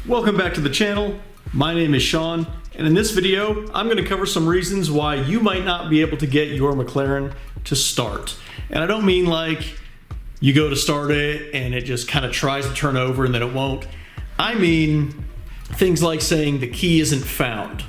Welcome back to the channel. My name is Sean, and in this video, I'm going to cover some reasons why you might not be able to get your McLaren to start. And I don't mean like you go to start it and it just kind of tries to turn over and then it won't. I mean things like saying the key isn't found.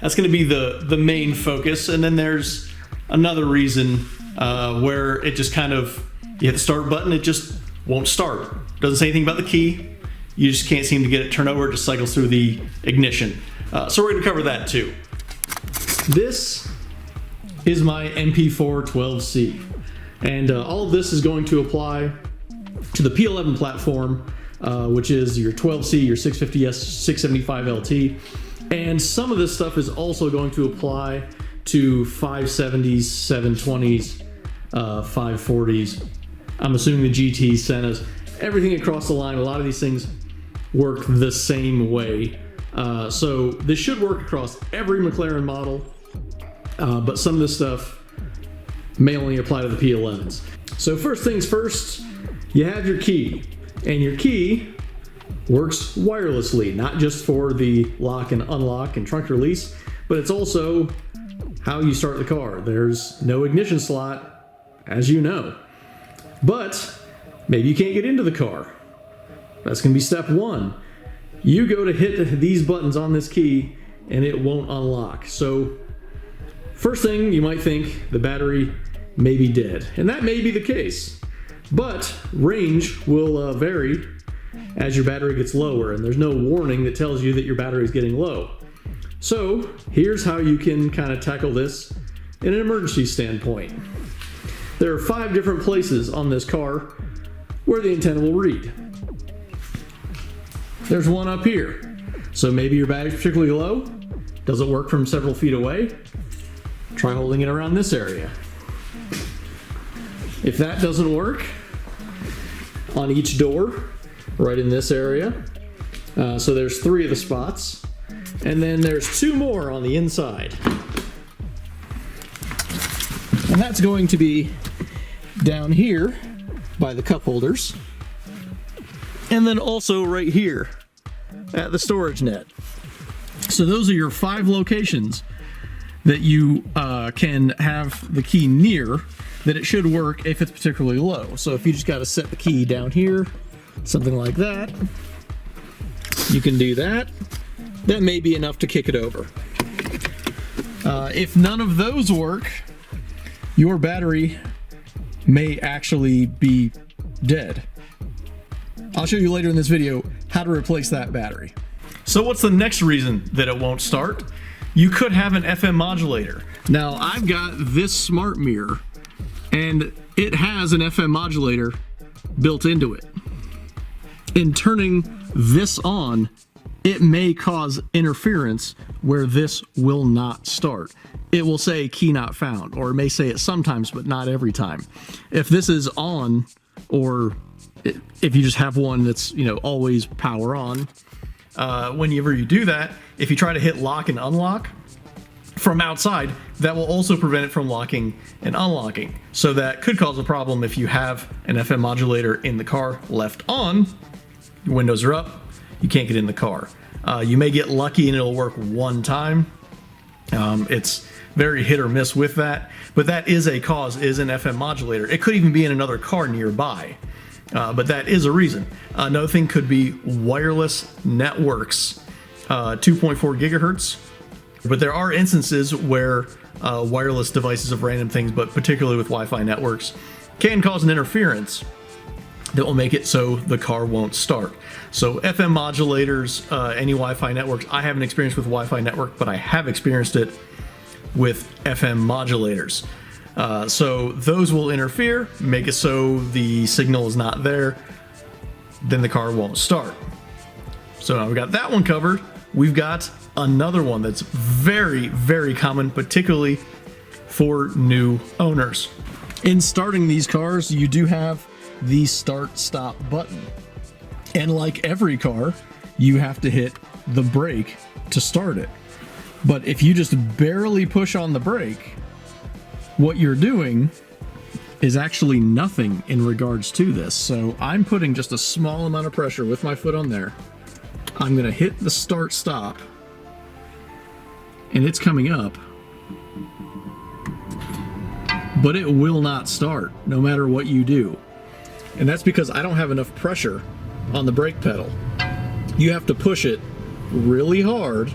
That's going to be the main focus. And then there's another reason where it just kind of, you hit the start button, it just won't start. Doesn't say anything about the key. You just can't seem to get it turned over. It just cycles through the ignition. So we're going to cover that too. This is my MP4 12C. And all of this is going to apply to the P11 platform, which is your 12C, your 650S, 675 LT. And some of this stuff is also going to apply to 570s, 720s, 540s. I'm assuming the GT, Senna's, everything across the line. A lot of these things work the same way. So this should work across every McLaren model, but some of this stuff may only apply to the P11s. So first things first, you have your key, and your key works wirelessly, not just for the lock and unlock and trunk release, but it's also how you start the car. There's no ignition slot, as you know, but maybe you can't get into the car. That's going to be step one. You go to hit these buttons on this key and it won't unlock. So first thing, you might think the battery may be dead, and that may be the case, but range will vary as your battery gets lower, and there's no warning that tells you that your battery is getting low. So here's how you can kind of tackle this in an emergency standpoint. There are 5 different places on this car where the antenna will read. There's one up here. So maybe your battery's particularly low, doesn't work from several feet away. Try holding it around this area. If that doesn't work, on each door, right in this area. So there's 3 of the spots. And then there's 2 more on the inside. And that's going to be down here by the cup holders. And then also right here at the storage net. So those are your 5 locations that you can have the key near that it should work if it's particularly low. So if you just got to set the key down here, something like that, you can do that. That may be enough to kick it over. If none of those work, your battery may actually be dead. I'll show you later in this video how to replace that battery. So what's the next reason that it won't start? You could have an FM modulator. Now I've got this smart mirror and it has an FM modulator built into it. In turning this on, it may cause interference where this will not start. It will say key not found, or it may say it sometimes, but not every time. If this is on, or if you just have one that's, you know, always power on, whenever you do that, if you try to hit lock and unlock from outside, that will also prevent it from locking and unlocking. So that could cause a problem if you have an FM modulator in the car left on, your windows are up, you can't get in the car. You may get lucky and it'll work one time. It's very hit or miss with that, but that is a cause, is an FM modulator. It could even be in another car nearby. But that is a reason. Another thing could be wireless networks, 2.4 gigahertz. But there are instances where wireless devices of random things, but particularly with Wi-Fi networks, can cause an interference that will make it so the car won't start. So FM modulators, any Wi-Fi networks. I haven't experienced with Wi-Fi network, but I have experienced it with FM modulators. So those will interfere, make it so the signal is not there, then the car won't start. So now we've got that one covered. We've got another one that's very, very common, particularly for new owners. In starting these cars, you do have the start-stop button. And like every car, you have to hit the brake to start it. But if you just barely push on the brake, what you're doing is actually nothing in regards to this. So I'm putting just a small amount of pressure with my foot on there. I'm going to hit the start stop, and it's coming up, but it will not start no matter what you do. And that's because I don't have enough pressure on the brake pedal. You have to push it really hard,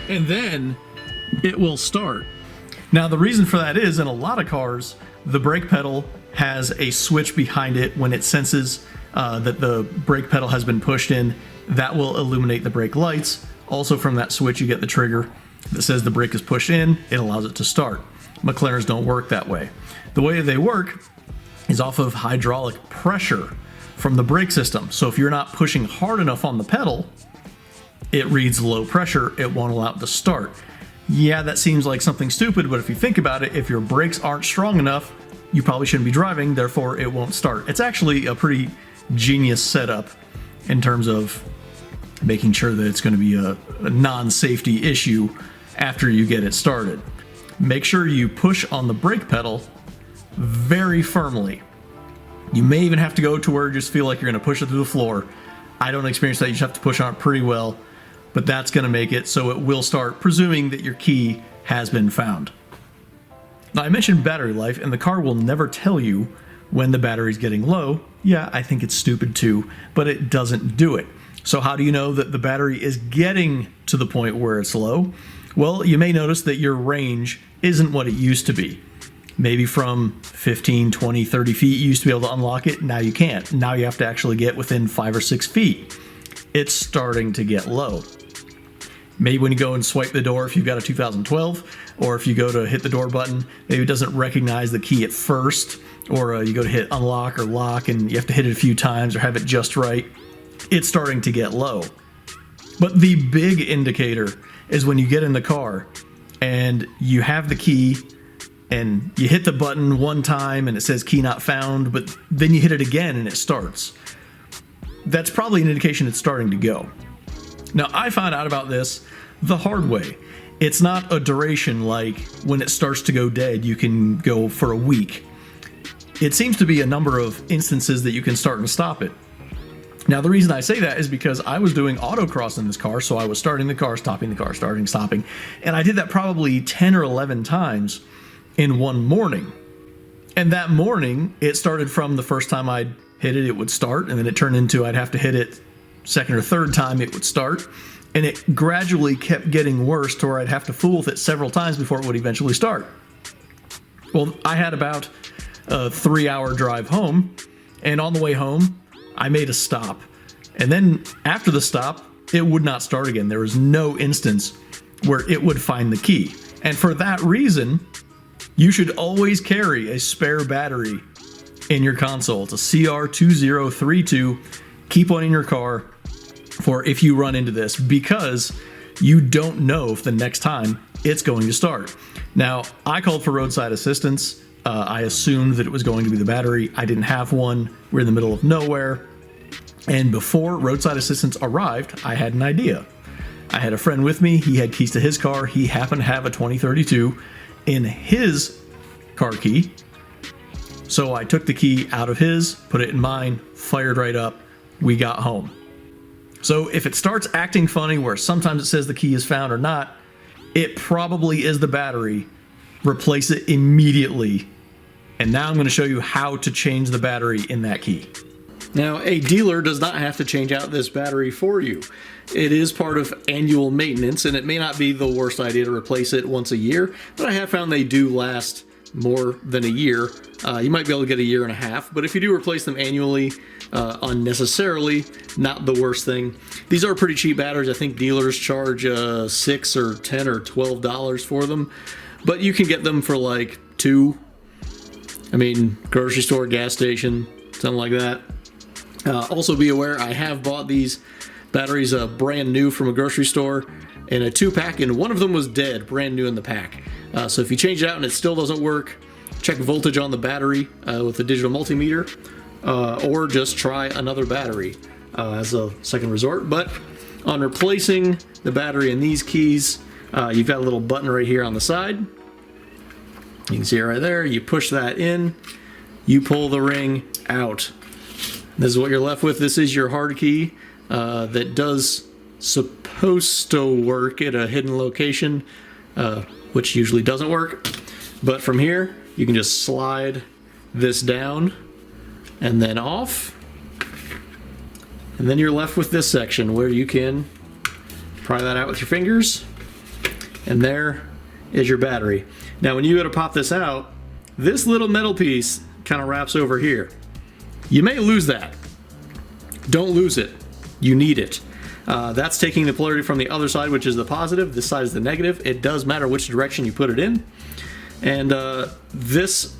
and then it will start. Now the reason for that is, in a lot of cars, the brake pedal has a switch behind it. When it senses that the brake pedal has been pushed in, that will illuminate the brake lights. Also from that switch you get the trigger that says the brake is pushed in. It allows it to start. McLarens don't work that way. The way they work is off of hydraulic pressure from the brake system. So if you're not pushing hard enough on the pedal, it reads low pressure, it won't allow it to start. Yeah, that seems like something stupid, but if you think about it, if your brakes aren't strong enough, you probably shouldn't be driving, therefore it won't start. It's actually a pretty genius setup in terms of making sure that it's going to be a non-safety issue after you get it started. Make sure you push on the brake pedal very firmly. You may even have to go to where you just feel like you're going to push it through the floor. I don't experience that. You just have to push on it pretty well, but that's going to make it so it will start, presuming that your key has been found. Now, I mentioned battery life, and the car will never tell you when the battery's getting low. Yeah, I think it's stupid too, but it doesn't do it. So how do you know that the battery is getting to the point where it's low? Well, you may notice that your range isn't what it used to be. Maybe from 15, 20, 30 feet, you used to be able to unlock it. Now you can't. Now you have to actually get within 5 or 6 feet. It's starting to get low. Maybe when you go and swipe the door, if you've got a 2012, or if you go to hit the door button, maybe it doesn't recognize the key at first, or you go to hit unlock or lock and you have to hit it a few times or have it just right. It's starting to get low. But the big indicator is when you get in the car and you have the key and you hit the button one time and it says key not found, but then you hit it again and it starts. That's probably an indication it's starting to go. Now, I found out about this the hard way. It's not a duration like when it starts to go dead, you can go for a week. It seems to be a number of instances that you can start and stop it. Now, the reason I say that is because I was doing autocross in this car, so I was starting the car, stopping the car, starting, stopping, and I did that probably 10 or 11 times in one morning. And that morning, it started from the first time I'd hit it, it would start, and then it turned into I'd have to hit it second or third time, it would start, and it gradually kept getting worse to where I'd have to fool with it several times before it would eventually start. Well, I had about a 3-hour drive home, and on the way home, I made a stop. And then after the stop, it would not start again. There was no instance where it would find the key. And for that reason, you should always carry a spare battery in your console. It's a CR2032. Keep one in your car for if you run into this, because you don't know if the next time it's going to start. Now, I called for roadside assistance. I assumed that it was going to be the battery. I didn't have one. We're in the middle of nowhere. And before roadside assistance arrived, I had an idea. I had a friend with me. He had keys to his car. He happened to have a 2032 in his car key. So I took the key out of his, put it in mine, fired right up. We got home. So if it starts acting funny where sometimes it says the key is found or not, it probably is the battery. Replace it immediately. And now I'm going to show you how to change the battery in that key. Now, a dealer does not have to change out this battery for you. It is part of annual maintenance, and it may not be the worst idea to replace it once a year, but I have found they do last more than a year. You might be able to get a year and a half, but if you do replace them annually, unnecessarily, not the worst thing. These are pretty cheap batteries. I think dealers charge $6 or $10 or $12 for them, but you can get them for like $2. I mean, grocery store, gas station, something like that. Also be aware, I have bought these batteries brand new from a grocery store in a 2-pack, and one of them was dead, brand new in the pack. So if you change it out and it still doesn't work, check voltage on the battery with a digital multimeter, or just try another battery as a second resort. But on replacing the battery in these keys, you've got a little button right here on the side. You can see it right there. You push that in, you pull the ring out. This is what you're left with. This is your hard key that does supposed to work at a hidden location, which usually doesn't work. But from here, you can just slide this down and then off. And then you're left with this section where you can pry that out with your fingers. And there is your battery. Now when you go to pop this out, this little metal piece kind of wraps over here. You may lose that. Don't lose it. You need it. That's taking the polarity from the other side, which is the positive. This side is the negative. It does matter which direction you put it in. And this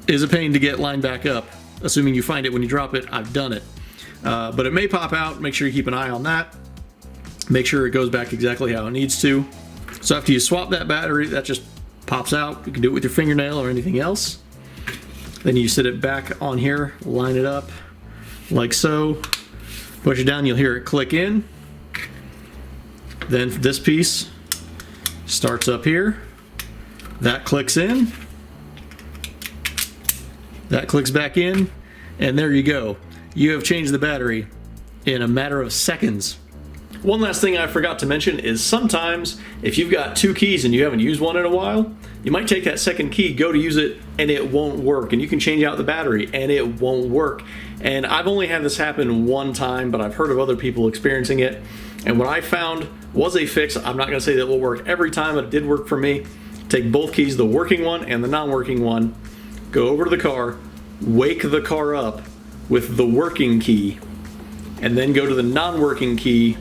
is a pain to get lined back up, assuming you find it when you drop it. I've done it. But it may pop out. Make sure you keep an eye on that. Make sure it goes back exactly how it needs to. So after you swap that battery, that just pops out. You can do it with your fingernail or anything else. Then you sit it back on here, line it up like so. Push it down, you'll hear it click in. Then this piece starts up here. That clicks in. That clicks back in. And there you go. You have changed the battery in a matter of seconds. One last thing I forgot to mention is sometimes if you've got two keys and you haven't used one in a while, you might take that second key, go to use it, and it won't work. And you can change out the battery and it won't work. And I've only had this happen one time, but I've heard of other people experiencing it. And what I found was a fix. I'm not gonna say that will work every time, but it did work for me. Take both keys, the working one and the non-working one, go over to the car, wake the car up with the working key, and then go to the non-working key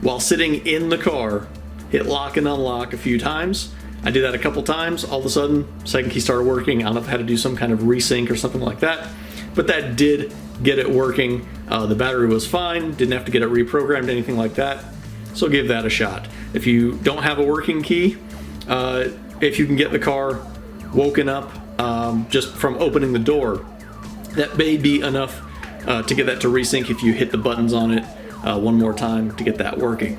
while sitting in the car, hit lock and unlock a few times. I did that a couple times. All of a sudden, second key started working. I don't know if I had to do some kind of resync or something like that, but that did get it working. The battery was fine, didn't have to get it reprogrammed, anything like that. So give that a shot. If you don't have a working key, if you can get the car woken up just from opening the door, that may be enough to get that to resync if you hit the buttons on it one more time to get that working.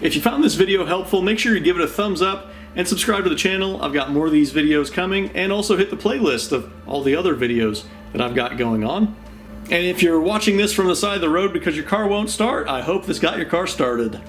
If you found this video helpful, make sure you give it a thumbs up and subscribe to the channel. I've got more of these videos coming, and also hit the playlist of all the other videos that I've got going on. And if you're watching this from the side of the road because your car won't start, I hope this got your car started.